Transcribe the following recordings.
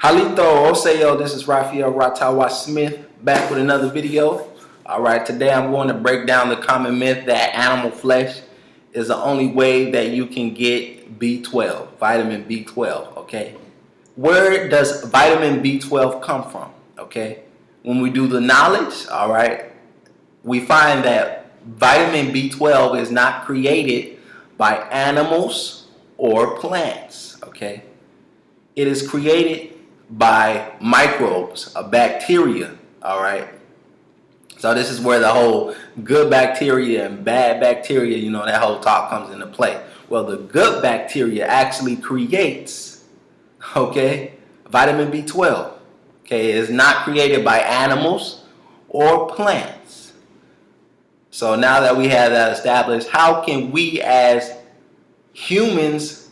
Halito Oseo, this is rafeesmith back with another video. Alright, today I'm going to break down the common myth that animal flesh is the only way that you can get B12, vitamin B12, okay? Where does vitamin B12 come from, okay? When we do the knowledge, alright, we find that vitamin B12 is not created by animals or plants, okay? It is created by microbes, a bacteria, all right? So this is where the whole good bacteria and bad bacteria, you know, that whole talk comes into play. Well, the good bacteria actually creates, okay, vitamin B12. Okay, it is not created by animals or plants. So now that we have that established, how can we as humans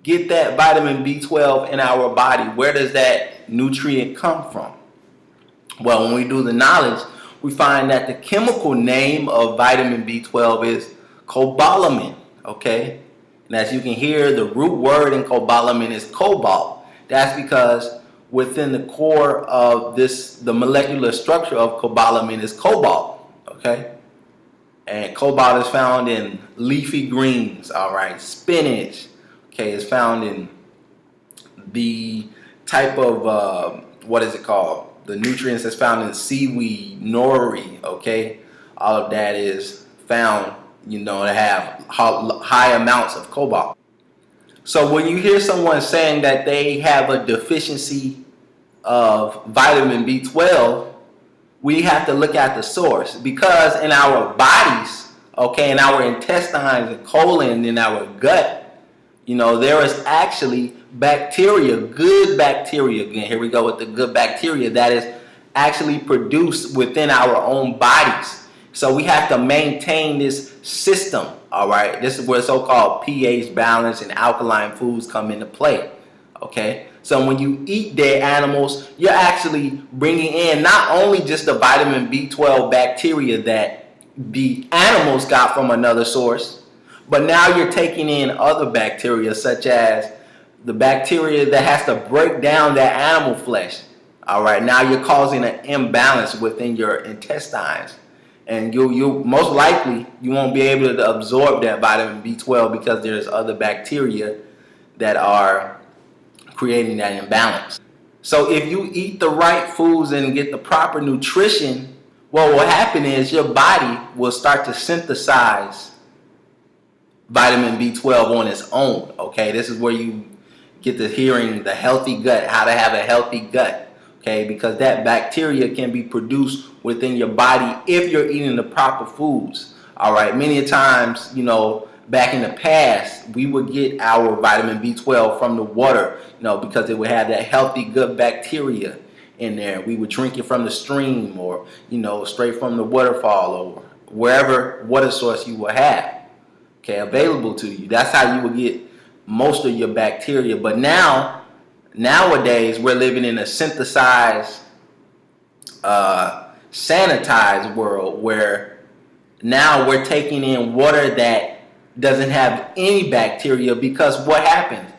get that vitamin B12 in our body? Where does that nutrient come from? Well, when we do the knowledge, we find that the chemical name of vitamin B12 is cobalamin, okay? And as you can hear, the root word in cobalamin is cobalt. That's because within the core of the molecular structure of cobalamin is cobalt, okay? And cobalt is found in leafy greens, all right, spinach. Okay, it's found in the type of, what is it called? The nutrients that's found in seaweed, nori, okay? All of that is found, you know, to have high amounts of cobalt. So when you hear someone saying that they have a deficiency of vitamin B12, we have to look at the source, because in our bodies, okay, in our intestines and colon, in our gut, you know, there is actually bacteria, good bacteria, again, here we go with the good bacteria, that is actually produced within our own bodies. So we have to maintain this system, all right? This is where so-called pH balance and alkaline foods come into play, okay? So when you eat dead animals, you're actually bringing in not only just the vitamin B12 bacteria that the animals got from another source, but now you're taking in other bacteria, such as the bacteria that has to break down that animal flesh. All right, now you're causing an imbalance within your intestines, and you most likely you won't be able to absorb that vitamin B12 because there's other bacteria that are creating that imbalance. So if you eat the right foods and get the proper nutrition, well, what will happen is your body will start to synthesize vitamin B12 on its own, okay? This is where you get to hearing the healthy gut, how to have a healthy gut, okay? Because that bacteria can be produced within your body if you're eating the proper foods, all right? Many times, you know, back in the past, we would get our vitamin B12 from the water, you know, because it would have that healthy gut bacteria in there. We would drink it from the stream, or, you know, straight from the waterfall, or wherever water source you will have, okay, available to you. That's how you will get most of your bacteria. But nowadays, we're living in a synthesized, sanitized world, where now we're taking in water that doesn't have any bacteria, because what happens?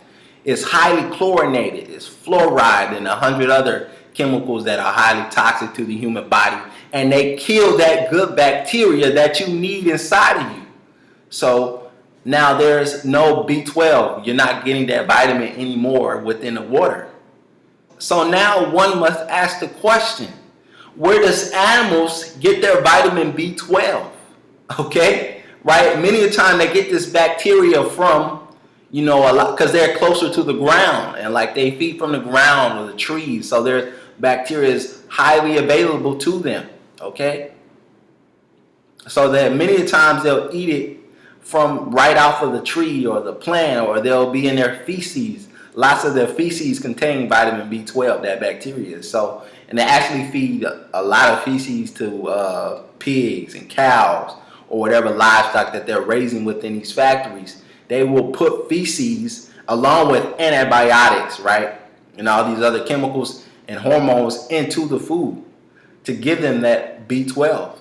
It's highly chlorinated, it's fluoride and 100 other chemicals that are highly toxic to the human body, and they kill that good bacteria that you need inside of you. So now there's no B12. You're not getting that vitamin anymore within the water. So now one must ask the question, where does animals get their vitamin B12? Okay, right? Many a time they get this bacteria from, you know, a lot, because they're closer to the ground, and like they feed from the ground or the trees. So their bacteria is highly available to them, okay? So that many times they'll eat it from right off of the tree or the plant, or they'll be in their feces. Lots of their feces contain vitamin B12, that bacteria. So, and they actually feed a lot of feces to pigs and cows, or whatever livestock that they're raising within these factories. They will put feces along with antibiotics, right, and all these other chemicals and hormones into the food to give them that B12.